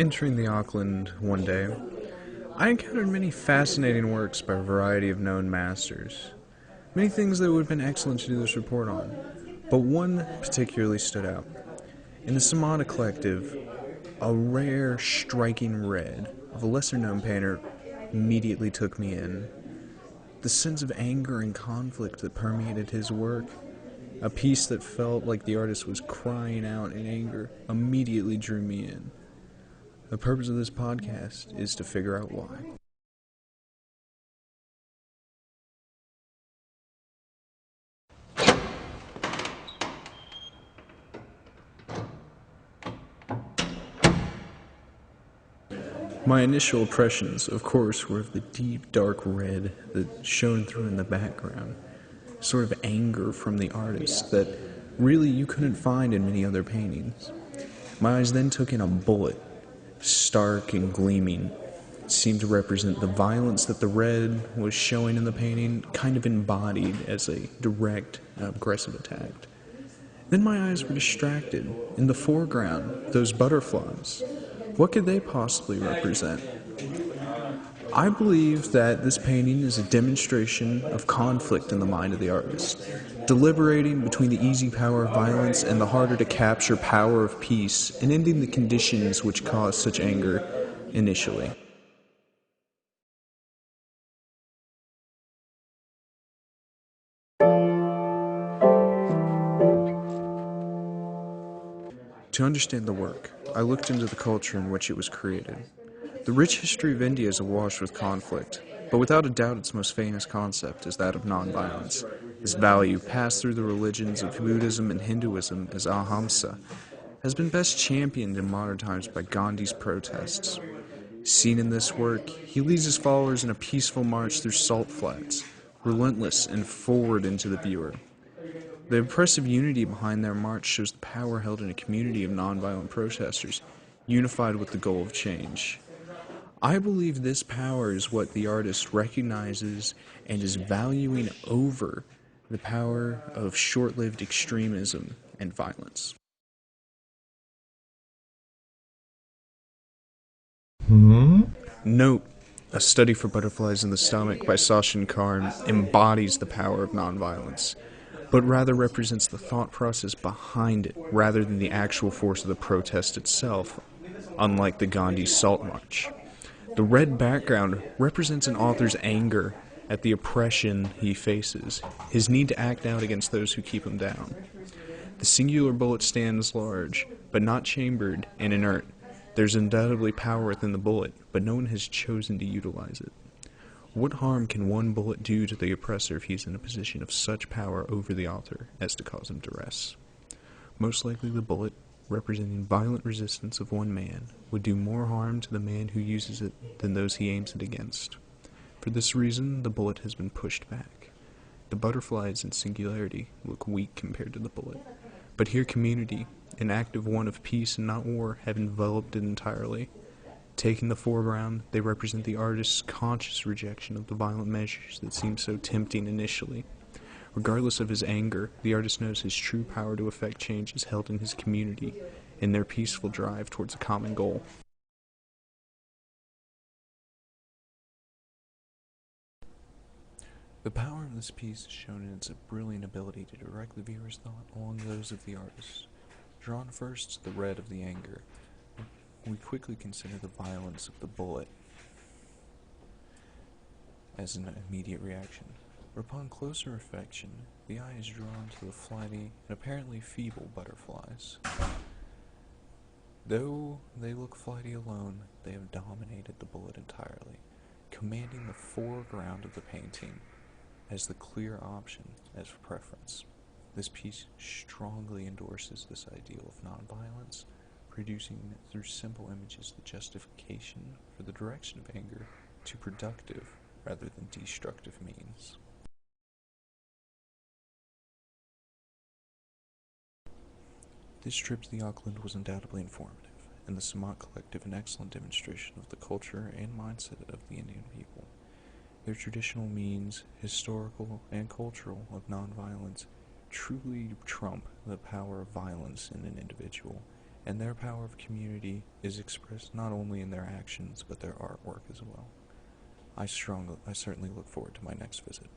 Entering the Auckland one day, I encountered many fascinating works by a variety of known masters. Many things that would have been excellent to do this report on, but one particularly stood out. In the Samana Collective, a rare, striking red of a lesser-known painter immediately took me in. The sense of anger and conflict that permeated his work, a piece that felt like the artist was crying out in anger, immediately drew me in. The purpose of this podcast is to figure out why. My initial impressions, of course, were of the deep, dark red that shone through in the background. Sort of anger from the artist that really you couldn't find in many other paintings. My eyes then took in a bullet, stark and gleaming. It seemed to represent the violence that the red was showing in the painting, kind of embodied as a direct, aggressive attack. Then my eyes were distracted. In the foreground, those butterflies. What could they possibly represent? I believe that this painting is a demonstration of conflict in the mind of the artist, deliberating between the easy power of violence and the harder to capture power of peace, and ending the conditions which caused such anger initially. To understand the work, I looked into the culture in which it was created. The rich history of India is awash with conflict, but without a doubt its most famous concept is that of nonviolence. This value, passed through the religions of Buddhism and Hinduism as ahimsa, has been best championed in modern times by Gandhi's protests. Seen in this work, he leads his followers in a peaceful march through salt flats, relentless and forward into the viewer. The impressive unity behind their march shows the power held in a community of nonviolent protesters, unified with the goal of change. I believe this power is what the artist recognizes and is valuing over the power of short-lived extremism and violence. Note, A Study for Butterflies in the Stomach by Sachin Karn embodies the power of nonviolence, but rather represents the thought process behind it rather than the actual force of the protest itself, unlike the Gandhi Salt March. The red background represents an author's anger at the oppression he faces, his need to act out against those who keep him down. The singular bullet stands large, but not chambered and inert. There's undoubtedly power within the bullet, but no one has chosen to utilize it. What harm can one bullet do to the oppressor if he's in a position of such power over the author as to cause him duress? Most likely the bullet, representing violent resistance of one man, would do more harm to the man who uses it than those he aims it against. For this reason, the bullet has been pushed back. The butterflies in singularity look weak compared to the bullet, but here community, an active one of peace and not war, have enveloped it entirely. Taking the foreground, they represent the artist's conscious rejection of the violent measures that seem so tempting initially. Regardless of his anger, the artist knows his true power to effect change is held in his community, in their peaceful drive towards a common goal. The power of this piece is shown in its brilliant ability to direct the viewer's thought along those of the artist. Drawn first to the red of the anger, we quickly consider the violence of the bullet as an immediate reaction. But upon closer reflection, the eye is drawn to the flighty and apparently feeble butterflies. Though they look flighty alone, they have dominated the bullet entirely, commanding the foreground of the painting as the clear option as preference. This piece strongly endorses this ideal of nonviolence, producing through simple images the justification for the direction of anger to productive rather than destructive means. This trip to the Auckland was undoubtedly informative, and the Samat Collective an excellent demonstration of the culture and mindset of the Indian people. Their traditional means, historical and cultural, of nonviolence truly trump the power of violence in an individual, and their power of community is expressed not only in their actions but their artwork as well. I certainly look forward to my next visit.